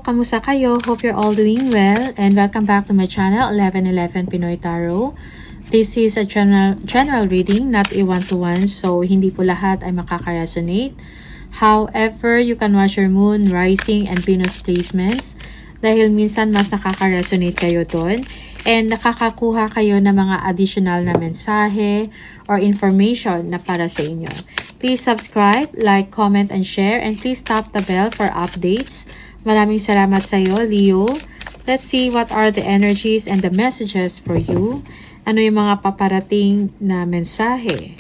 kamusta kayo? Hope you're all doing well and welcome back to my channel, 1111 Pinoy Tarot. This is a general reading, not a one-to-one, so hindi po lahat ay makaka-resonate. However, you can watch your moon, rising, and Venus placements dahil minsan mas nakaka-resonate kayo doon and nakakakuha kayo ng mga additional na mensahe or information na para sa inyo. Please subscribe, like, comment, and share, and please tap the bell for updates. Maraming salamat sa iyo, Leo. Let's see what are the energies and the messages for you. Ano yung mga paparating na mensahe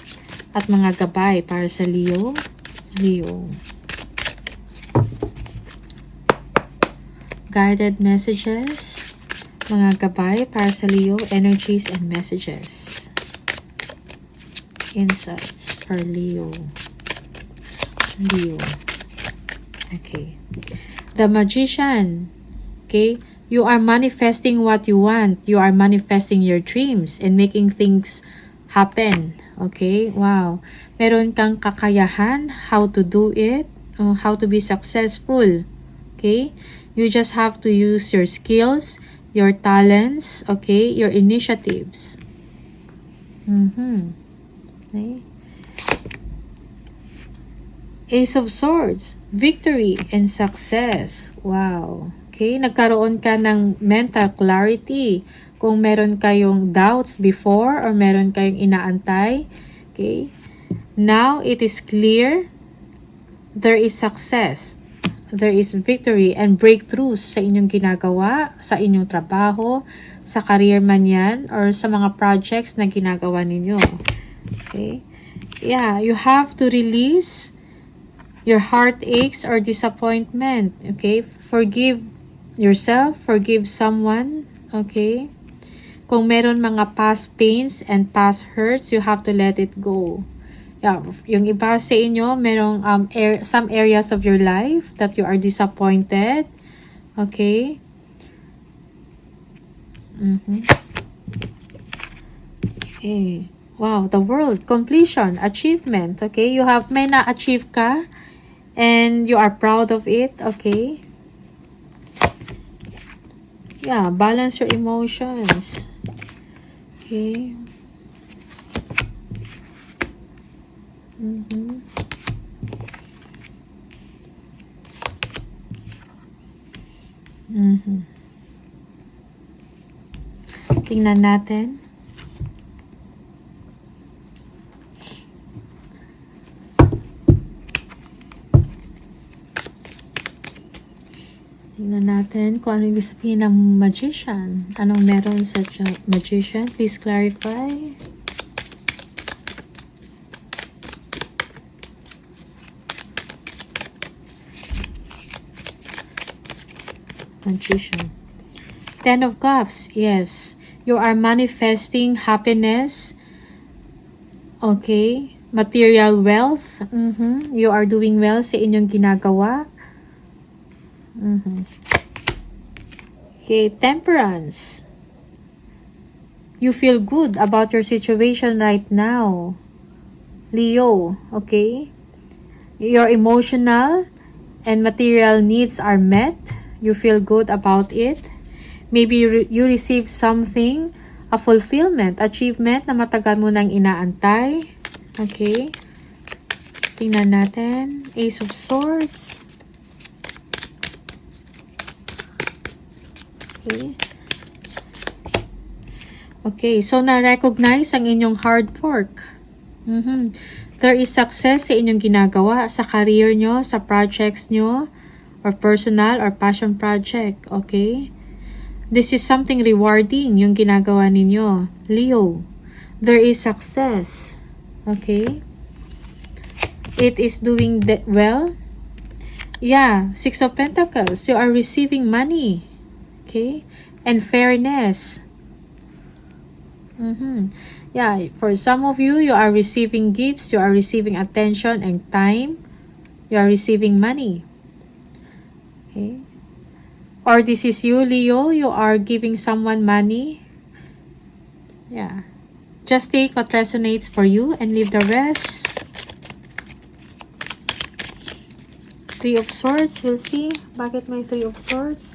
at mga gabay para sa Leo? Leo. Guided messages, mga gabay para sa Leo, energies and messages. Insights for Leo. Leo. Okay. The Magician. Okay. You are manifesting what you want. You are manifesting your dreams and making things happen. Okay. Wow. Meron kang kakayahan how to do it. How to be successful. Okay. You just have to use your skills, your talents, okay, your initiatives. Okay. Ace of Swords, victory and success. Wow. Okay, nagkaroon ka ng mental clarity. Kung meron kayong doubts before or meron kayong inaantay. Okay. Now, it is clear. There is success. There is victory and breakthroughs sa inyong ginagawa, sa inyong trabaho, sa career man yan, or sa mga projects na ginagawa ninyo. Okay. Yeah, you have to release your heartaches or disappointment. Okay. Forgive yourself, forgive someone. Okay. Kung meron mga past pains and past hurts, you have to let it go. Yeah, yung iba sa inyo, merong some areas of your life that you are disappointed. Okay. Okay. Wow, the world, completion, achievement. Okay, you have, may na-achieve ka and you are proud of it. Okay. Yeah, balance your emotions. Okay. Tingnan natin. Tingnan natin kung ano ibig sabihin ng Magician. Anong meron sa Magician? Please clarify. Magician. Ten of Cups. Yes. You are manifesting happiness. Okay. Material wealth. You are doing well sa inyong ginagawa. Okay. Temperance. You feel good about your situation right now. Leo. Okay. Your emotional and material needs are met. You feel good about it. Maybe you receive something, a fulfillment, achievement na matagal mo nang inaantay. Okay. Tingnan natin. Ace of Swords. Okay. Okay. So, na-recognize ang inyong hard work. There is success sa inyong ginagawa, sa career nyo, sa projects nyo, or personal or passion project. Okay. This is something rewarding yung ginagawa ninyo. Leo, there is success. Okay. It is doing well. Yeah, Six of Pentacles. You are receiving money. Okay. And fairness. Yeah, for some of you, you are receiving gifts. You are receiving attention and time. You are receiving money. Okay. Or this is you, Leo. You are giving someone money. Yeah. Just take what resonates for you and leave the rest. Three of Swords. We'll see. Bakit may Three of Swords?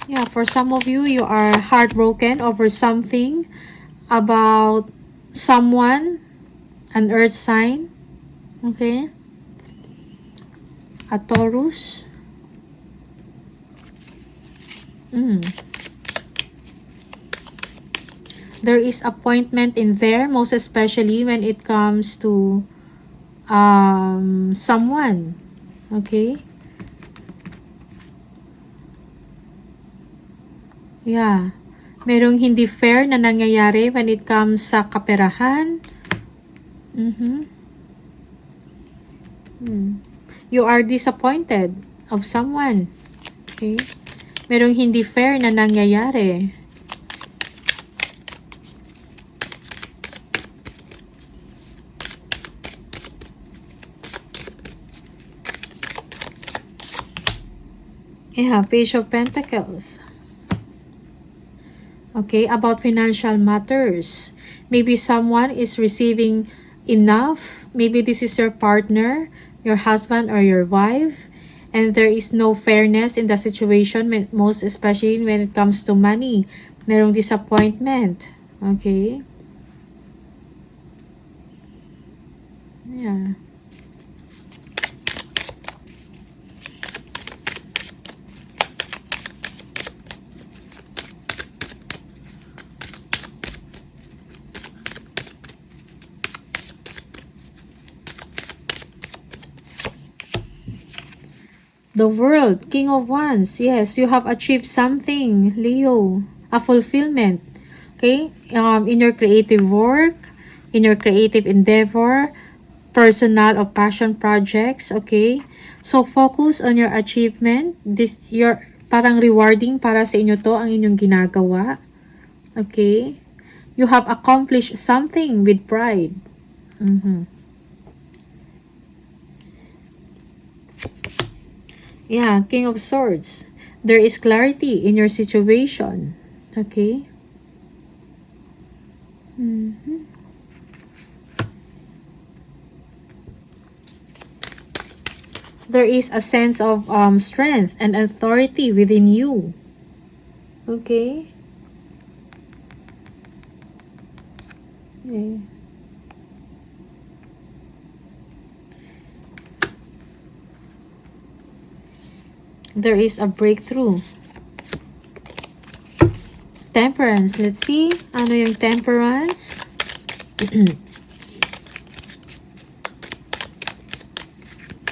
Yeah, for some of you, you are heartbroken over something about someone, an earth sign. Okay? A Taurus. There is appointment in there, most especially when it comes to someone. Okay? Yeah. Merong hindi fair na nangyayari when it comes sa kaperahan. You are disappointed of someone. Okay? Merong hindi fair na nangyayari. Yeah, Page of Pentacles. Okay, about financial matters. Maybe someone is receiving enough. Maybe this is your partner, your husband, or your wife. And there is no fairness in the situation, most especially when it comes to money. Merong disappointment. Okay? Yeah. The World, King of Wands. Yes, you have achieved something, Leo. A fulfillment. Okay? In your creative work, in your creative endeavor, personal or passion projects. Okay? So, focus on your achievement. Parang rewarding para sa inyo to, ang inyong ginagawa. Okay? You have accomplished something with pride. Yeah, King of Swords. There is clarity in your situation. Okay? There is a sense of strength and authority within you. Okay? Okay. There is a breakthrough. Temperance. Let's see. Ano yung temperance?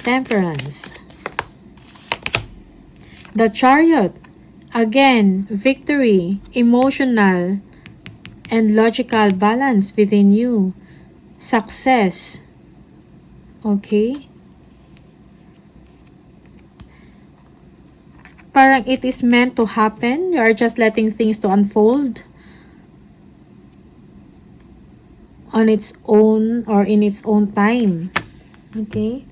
Temperance. The Chariot. Again, victory, emotional, and logical balance within you. Success. Okay? Parang it is meant to happen. You are just letting things to unfold on its own or in its own time. Okay?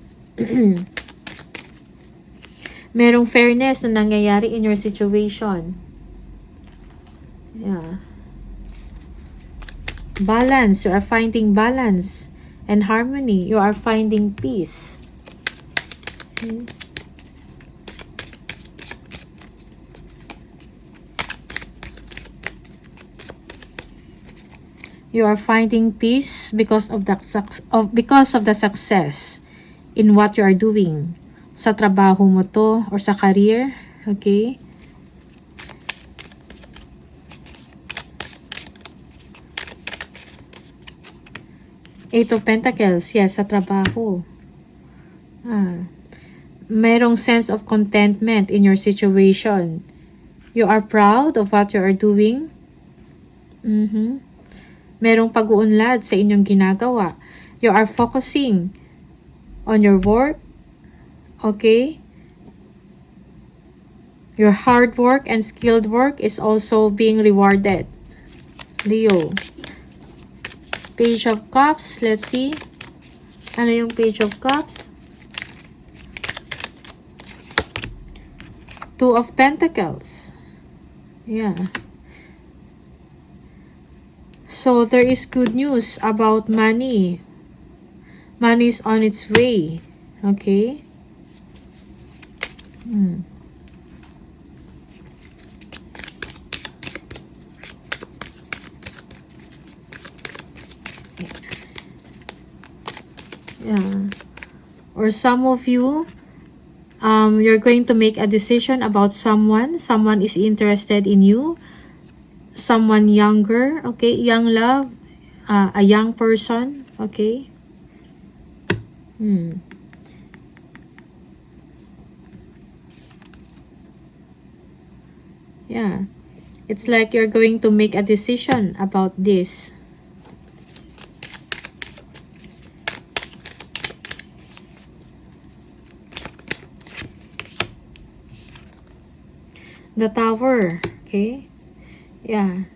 Merong fairness na nangyayari in your situation. Yeah. Balance. You are finding balance and harmony. You are finding peace. Okay. You are finding peace because of the success in what you are doing. Sa trabaho mo to or sa career. Okay? Eight of Pentacles. Yes, sa trabaho. Merong sense of contentment in your situation. You are proud of what you are doing. Merong pag-uunlad sa inyong ginagawa. You are focusing on your work. Okay? Your hard work and skilled work is also being rewarded. Leo. Page of Cups. Let's see. Ano yung Page of Cups? Two of Pentacles. Yeah. So there is good news about money. Money is on its way. Okay? Yeah. Or some of you, you're going to make a decision about someone. Someone is interested in you. Someone younger. Okay? Young love. A young person. Okay? Yeah. It's like you're going to make a decision about this. The Tower. Okay? Yeah.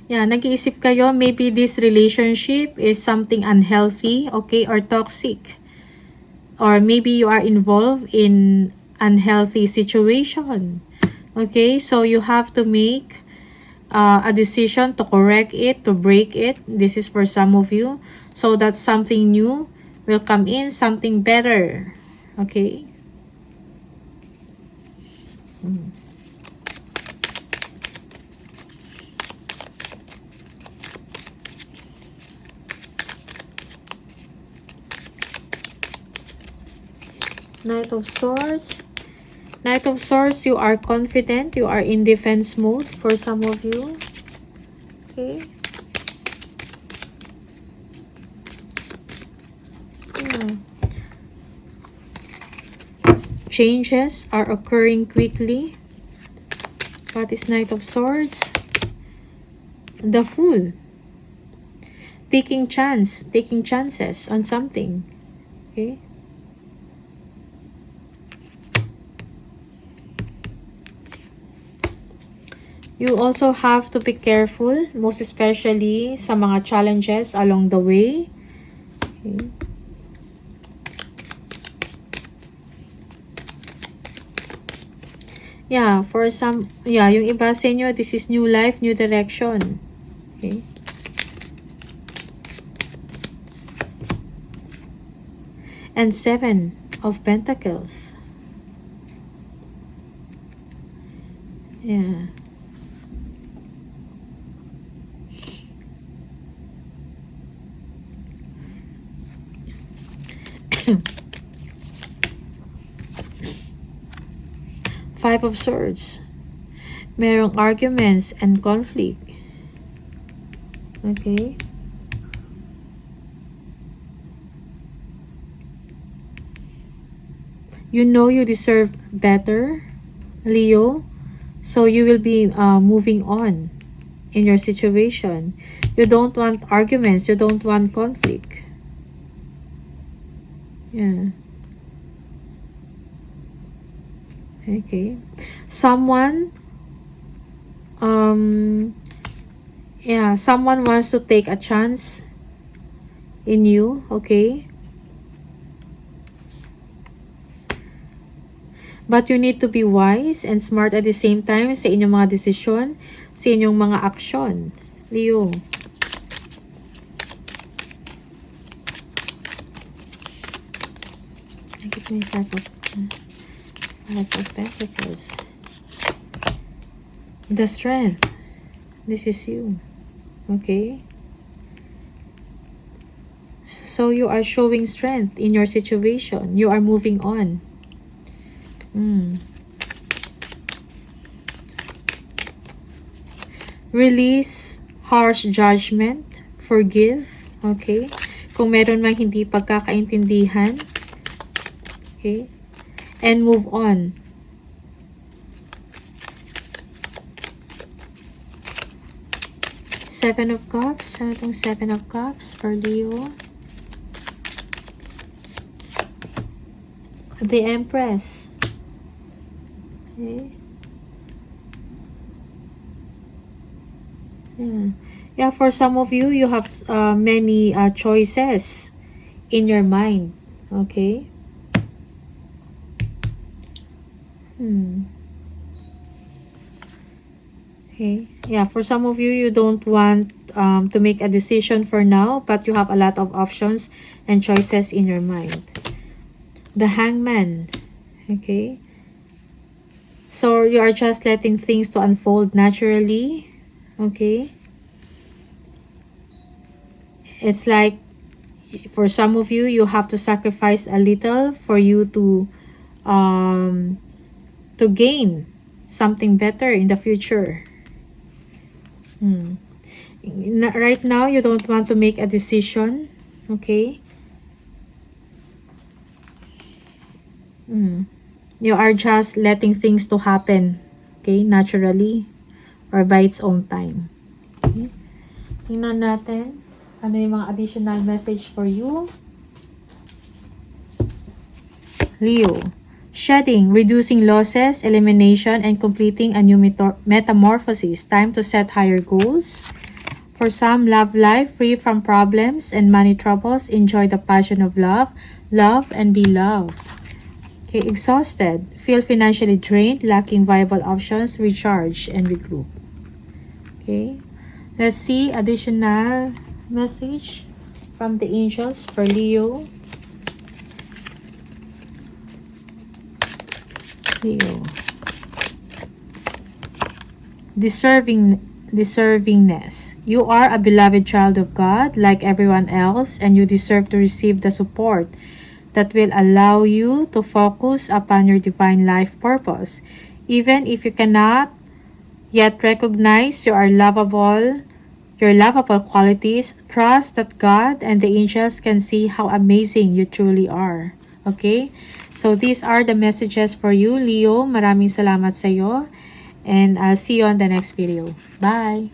Yeah, nag-iisip kayo, maybe this relationship is something unhealthy, okay, or toxic. Or maybe you are involved in unhealthy situation. Okay, so you have to make a decision to correct it, to break it. This is for some of you. So that something new will come in, something better. Okay? Knight of Swords. Knight of Swords, you are confident. You are in defense mode for some of you. Okay. Changes are occurring quickly. What is Knight of Swords? The Fool. Taking chances on something. Okay. You also have to be careful, most especially sa mga challenges along the way. Okay. Yeah, for some, yeah, yung iba sa inyo, this is new life, new direction. Okay. And 7 of Pentacles. Yeah. Five of Swords. Merong arguments and conflict. Okay. You know you deserve better, Leo. So you will be moving on in your situation. You don't want arguments. You don't want conflict. Yeah. Okay. Someone yeah, someone wants to take a chance in you, okay? But you need to be wise and smart at the same time sa inyong mga desisyon, sa inyong mga aksyon. Leo. Give me Five of Pentacles. The Strength. This is you. Okay? So you are showing strength in your situation. You are moving on. Release harsh judgment. Forgive. Okay? Kung meron mang hindi pagkakaintindihan. Okay? And move on. Seven of Cups. Ano itong Seven of Cups for Leo? The Empress. Okay. Yeah, for some of you, you have many choices in your mind. Okay. Okay. Yeah, for some of you, you don't want to make a decision for now, but you have a lot of options and choices in your mind. The Hangman. Okay. So you are just letting things to unfold naturally. Okay. It's like for some of you, you have to sacrifice a little for you to gain something better in the future. Right now, you don't want to make a decision. Okay. You are just letting things to happen. Okay, naturally or by its own time. Okay. Tingnan natin ano yung mga additional message for you. Leo. Shedding, reducing losses, elimination, and completing a new metamorphosis. Time to set higher goals. For some, love life, free from problems and money troubles. Enjoy the passion of love. Love and be loved. Okay, exhausted. Feel financially drained, lacking viable options. Recharge and regroup. Okay. Let's see additional message from the angels for Leo. Leo. Deservingness. You are a beloved child of God like everyone else, and you deserve to receive the support that will allow you to focus upon your divine life purpose. Even if you cannot yet recognize your lovable qualities, trust that God and the angels can see how amazing you truly are. Okay? So these are the messages for you, Leo. Maraming salamat sa iyo. And I'll see you on the next video. Bye!